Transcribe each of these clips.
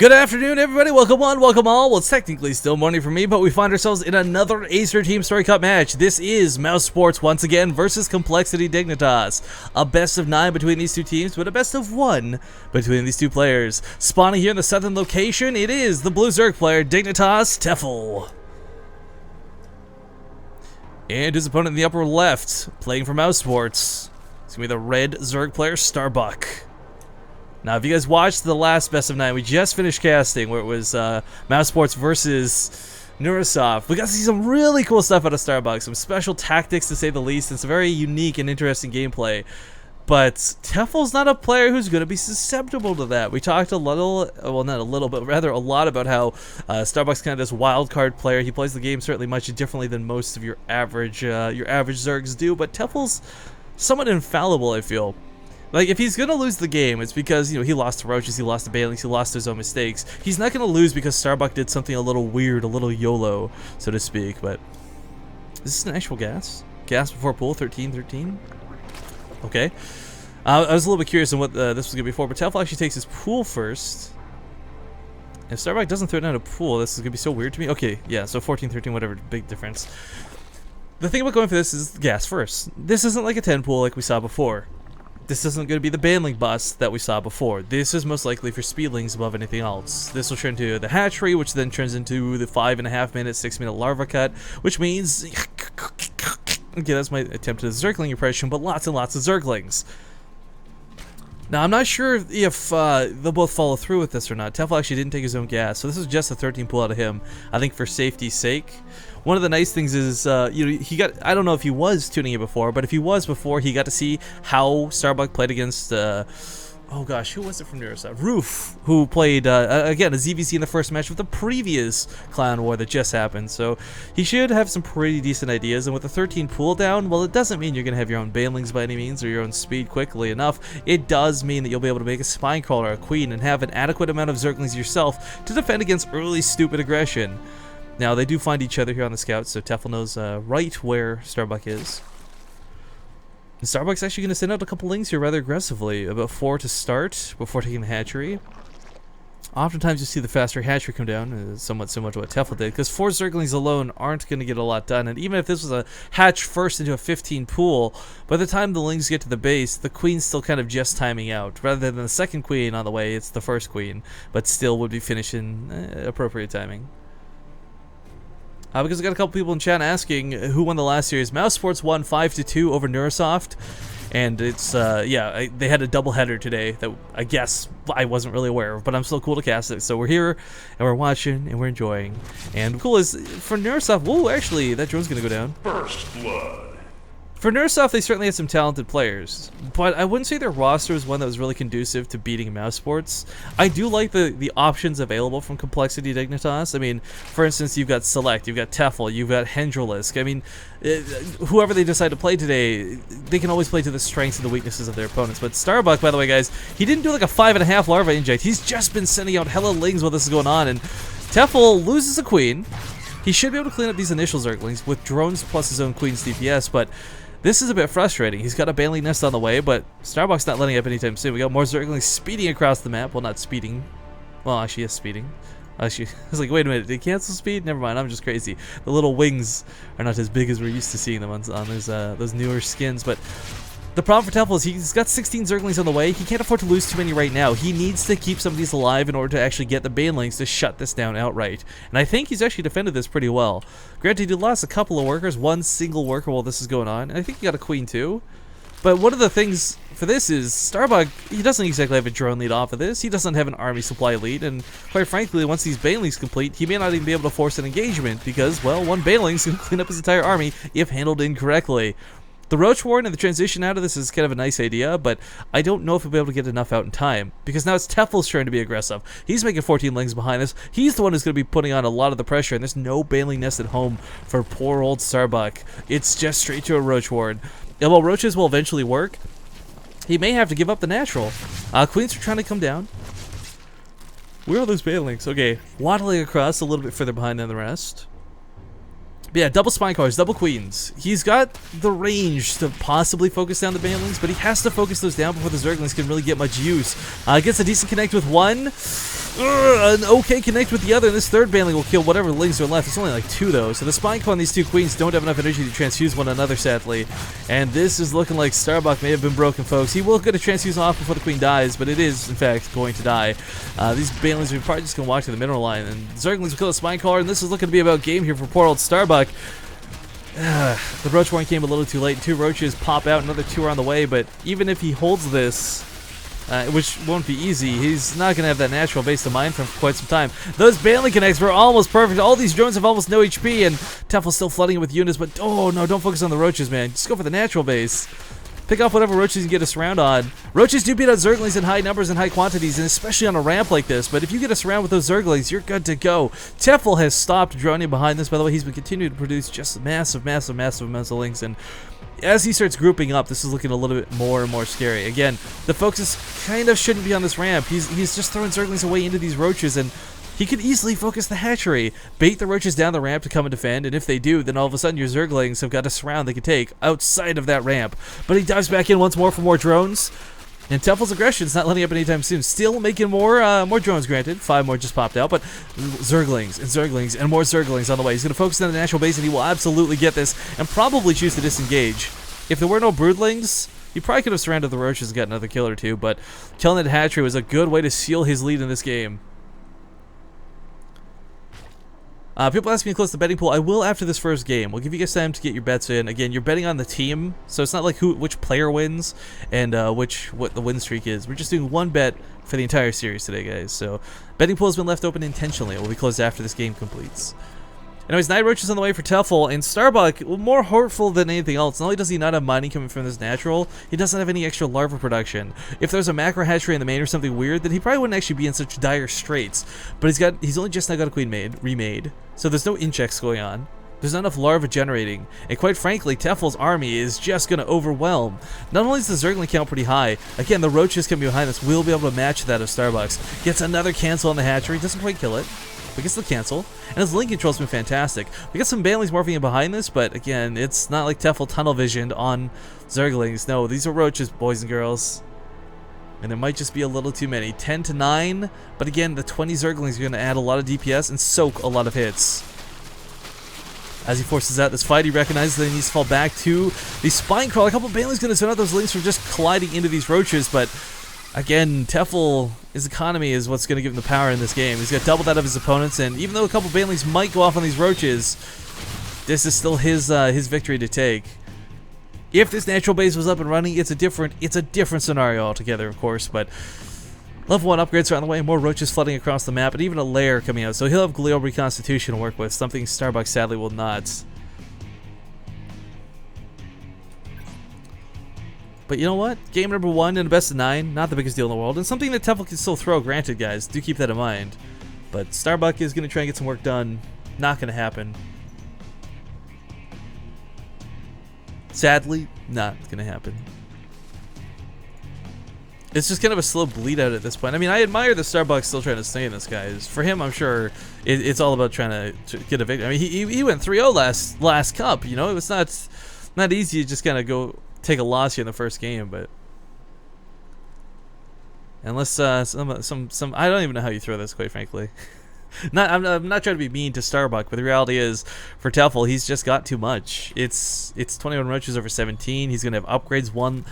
Good afternoon, everybody. Welcome on, welcome all. Well, it's technically still morning for me, but we find ourselves in another Acer Team Story Cup match. This is Mouseports once again versus Complexity Dignitas. A best of 9 between these two teams, but a best of 1 between these two players. Spawning here in the southern location, it is the blue Zerg player, Dignitas Tefel. And his opponent in the upper left, playing for Mouseports. It's going to be the red Zerg player, Starbuck. Now, if you guys watched the last Best of 9, we just finished casting where it was Mouseports versus Neurosoft. We got to see some really cool stuff out of Starbuck, some special tactics to say the least, and some very unique and interesting gameplay. But Tefel's not a player who's going to be susceptible to that. We talked a little, well, not a little, but rather a lot about how Starbuck's kind of this wild card player. He plays the game certainly much differently than most of your average Zergs do, but Tefel's somewhat infallible, I feel. Like, if he's gonna lose the game, it's because, you know, he lost to Roaches, he lost to Bailings, he lost to his own mistakes. He's not gonna lose because Starbuck did something a little weird, a little YOLO, so to speak. But is this an actual gas? Gas before pool, 13-13? Okay. I was a little bit curious on what this was gonna be for, but Tefel actually takes his pool first. If Starbuck doesn't throw down a pool, this is gonna be so weird to me. Okay, yeah, so 14-13, whatever, big difference. The thing about going for this is gas first. This isn't like a 10 pool like we saw before. This isn't going to be the Banling bust that we saw before. This is most likely for speedlings above anything else. This will turn into the hatchery, which then turns into the 5.5 minute, 6 minute larva cut, which means... Okay, that's my attempt at a Zergling impression, but lots and lots of Zerglings. Now, I'm not sure if they'll both follow through with this or not. Tefel actually didn't take his own gas, so this is just a 13 pull out of him, I think for safety's sake. One of the nice things is, you know, he got, I don't know if he was tuning it before, but if he was before, he got to see how Starbuck played against, oh gosh, who was it from Neurosoft? Roof, who played, again, a ZVC in the first match with the previous Clan War that just happened. So he should have some pretty decent ideas, and with the 13 pool down, well, it doesn't mean you're going to have your own Banelings by any means, or your own speed quickly enough. It does mean that you'll be able to make a Spinecrawler or a Queen and have an adequate amount of Zerglings yourself to defend against early stupid aggression. Now, they do find each other here on the scouts, so Tefel knows right where Starbuck is. And Starbuck's actually going to send out a couple lings here rather aggressively, about 4 to start before taking the hatchery. Oftentimes you see the faster hatchery come down, somewhat similar to what Tefel did, because 4 Zerglings alone aren't going to get a lot done, and even if this was a hatch first into a 15 pool, by the time the lings get to the base, the queen's still kind of just timing out. Rather than the second queen on the way, it's the first queen, but still would be finishing appropriate timing. Because I got a couple people in chat asking who won the last series. Mousesports won 5-2 over Neurosoft, and it's yeah, they had a doubleheader today that I guess I wasn't really aware of, but I'm still cool to cast it. So we're here and we're watching and we're enjoying. And cool is for Neurosoft. Whoa, actually, that drone's gonna go down. First blood. For Neurosoft, they certainly had some talented players, but I wouldn't say their roster was one that was really conducive to beating Mousesports. I do like the options available from Complexity Dignitas. I mean, for instance, you've got Select, you've got Tefel, you've got Hendralisk. I mean, whoever they decide to play today, they can always play to the strengths and the weaknesses of their opponents. But Starbuck, by the way, guys, he didn't do like a 5.5 larva inject. He's just been sending out hella lings while this is going on, and Tefel loses a queen. He should be able to clean up these initial Zerglings with drones plus his own queen's DPS, but this is a bit frustrating. He's got a Bailey nest on the way, but Starbuck's not letting up anytime soon. We got more Zerglings speeding across the map. Well, not speeding. Well, actually, yes, speeding. Actually, I was like, wait a minute, did he cancel speed? Never mind, I'm just crazy. The little wings are not as big as we're used to seeing them on those newer skins, but the problem for Tefel is he's got 16 Zerglings on the way. He can't afford to lose too many right now. He needs to keep some of these alive in order to actually get the Banelings to shut this down outright. And I think he's actually defended this pretty well. Granted, he lost a couple of workers, one single worker while this is going on. And I think he got a queen too. But one of the things for this is Starbuck, he doesn't exactly have a drone lead off of this. He doesn't have an army supply lead. And quite frankly, once these Banelings complete, he may not even be able to force an engagement because, well, one Baneling's going to clean up his entire army if handled incorrectly. The Roach Ward and the transition out of this is kind of a nice idea, but I don't know if we'll be able to get enough out in time, because now it's Tefel's turn to be aggressive. He's making 14 lings behind us. He's the one who's going to be putting on a lot of the pressure, and there's no Bailey nest at home for poor old Starbuck. It's just straight to a Roach Ward. And while Roaches will eventually work, he may have to give up the natural. Queens are trying to come down. Where are those Bailings? Okay, waddling across a little bit further behind than the rest. But yeah, double spine callers, double queens. He's got the range to possibly focus down the banelings, but he has to focus those down before the zerglings can really get much use. Gets a decent connect with one. An okay connect with the other, and this third baneling will kill whatever lings are left. It's only like 2 though, so the spine call on these 2 queens don't have enough energy to transfuse one another, sadly. And this is looking like Starbuck may have been broken, folks. He will get a transfuse off before the queen dies, but it is, in fact, going to die. These banelings are probably just going to walk to the mineral line, and zerglings will kill the spine caller, and this is looking to be about game here for poor old Starbuck. The roach warren came a little too late. 2 roaches pop out, another 2 are on the way, but even if he holds this, which won't be easy, he's not going to have that natural base to mine for quite some time. Those baneling connects were almost perfect. All these drones have almost no HP, and Tefel's still flooding it with units, but oh no, don't focus on the roaches, man. Just go for the natural base. Pick off whatever roaches you can get a surround on. Roaches do beat out zerglings in high numbers and high quantities, and especially on a ramp like this, but if you get a surround with those zerglings, you're good to go. Tefel has stopped droning behind this. By the way, he's been continuing to produce just massive amounts of lings, and as he starts grouping up, this is looking a little bit more and more scary. Again, the focus kind of shouldn't be on this ramp. He's just throwing zerglings away into these roaches, and he could easily focus the hatchery, bait the roaches down the ramp to come and defend, and if they do, then all of a sudden your zerglings have got a surround they can take outside of that ramp. But he dives back in once more for more drones, and Tefel's aggression's not letting up anytime soon. Still making more drones, granted. 5 more just popped out, but zerglings and more zerglings on the way. He's going to focus on the natural base, and he will absolutely get this, and probably choose to disengage. If there were no broodlings, he probably could have surrounded the roaches and got another kill or 2, but killing that hatchery was a good way to seal his lead in this game. People ask me to close the betting pool. I will after this first game. We'll give you guys time to get your bets in. Again, you're betting on the team, so it's not like which player wins and what the win streak is. We're just doing one bet for the entire series today, guys. So betting pool has been left open intentionally. It will be closed after this game completes. Anyways, 9 roaches on the way for Tefel, and Starbuck, more hurtful than anything else. Not only does he not have mining coming from this natural, he doesn't have any extra larva production. If there's a macro hatchery in the main or something weird, then he probably wouldn't actually be in such dire straits. But he's only just now got a queen remade, so there's no inchects going on. There's not enough larva generating, and quite frankly, Tefel's army is just going to overwhelm. Not only is the zergling count pretty high, again, the roaches coming behind us will be able to match that of Starbuck's. Gets another cancel on the hatchery, doesn't quite kill it, but gets the cancel, and his link control's been fantastic. We got some banelings morphing in behind this, but again, it's not like Tefel tunnel visioned on zerglings. No, these are roaches, boys and girls. And there might just be a little too many. 10 to 9, but again, the 20 zerglings are going to add a lot of DPS and soak a lot of hits. As he forces out this fight, he recognizes that he needs to fall back to the spine crawl. A couple of banelings going to send out those links from just colliding into these roaches, but again, Tefel, his economy is what's going to give him the power in this game. He's got double that of his opponents, and even though a couple banelings might go off on these roaches, this is still his victory to take. If this natural base was up and running, it's a different scenario altogether, of course, but level 1 upgrades are on the way, more roaches flooding across the map, and even a lair coming out, so he'll have glial reconstitution to work with, something Starbuck sadly will not. But you know what? Game number 1 in a best of 9, not the biggest deal in the world, and something that Tefel can still throw, granted, guys. Do keep that in mind. But Starbuck is going to try and get some work done. Not going to happen. Sadly, not going to happen. It's just kind of a slow bleed out at this point. I mean, I admire that Starbuck's still trying to stay in this, guys. For him, I'm sure it's all about trying to get a victory. I mean, he went 3-0 last cup, you know? It was not easy to just kind of go take a loss here in the first game, but unless some I don't even know how you throw this, quite frankly. I'm not trying to be mean to Starbuck, but the reality is, for Tefel, he's just got too much. It's 21 roaches over 17. He's gonna have upgrades. One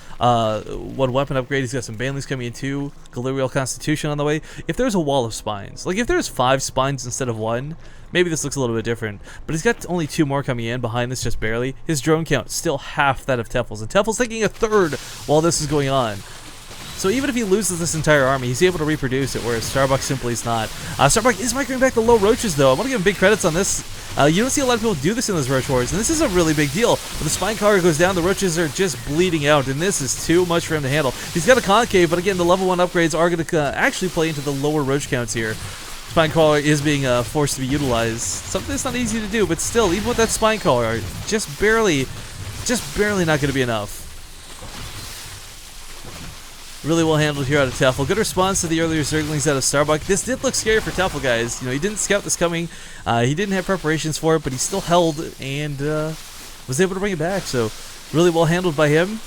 weapon upgrade. He's got some banelings coming in too. Galerial Constitution on the way. If there's a wall of spines, like if there's 5 spines instead of 1, maybe this looks a little bit different. But he's got only 2 more coming in behind this, just barely. His drone count still half that of Tefel's, and Tefel's taking a third while this is going on. So even if he loses this entire army, he's able to reproduce it, whereas Starbuck simply is not. Starbuck is migrating back the low roaches, though. I want to give him big credits on this. You don't see a lot of people do this in those roach wars, and this is a really big deal. When the spine cargo goes down, the roaches are just bleeding out, and this is too much for him to handle. He's got a concave, but again, the level 1 upgrades are going to actually play into the lower roach counts here. Spine collar is being forced to be utilized. Something that's not easy to do, but still, even with that spine collar, just barely not going to be enough. Really well handled here out of Tefel. Good response to the earlier Zerglings out of Starbuck. This did look scary for Tefel, guys. You know, he didn't scout this coming. He didn't have preparations for it, but he still held and was able to bring it back. So really well handled by him.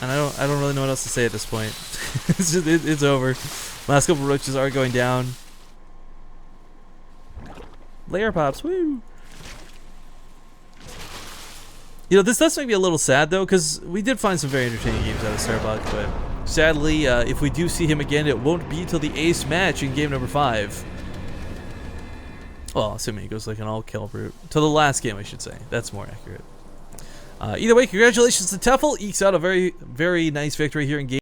And I don't really know what else to say at this point. It's over. Last couple roaches are going down. Layer pops, woo! You know, this does make me a little sad, though, because we did find some very entertaining games out of Starbuck, but sadly, if we do see him again, it won't be till the ace match in game number 5. Well, assuming he goes like an all-kill route. Till the last game, I should say. That's more accurate. Either way, congratulations to Tefel. Ekes out a very, very nice victory here in game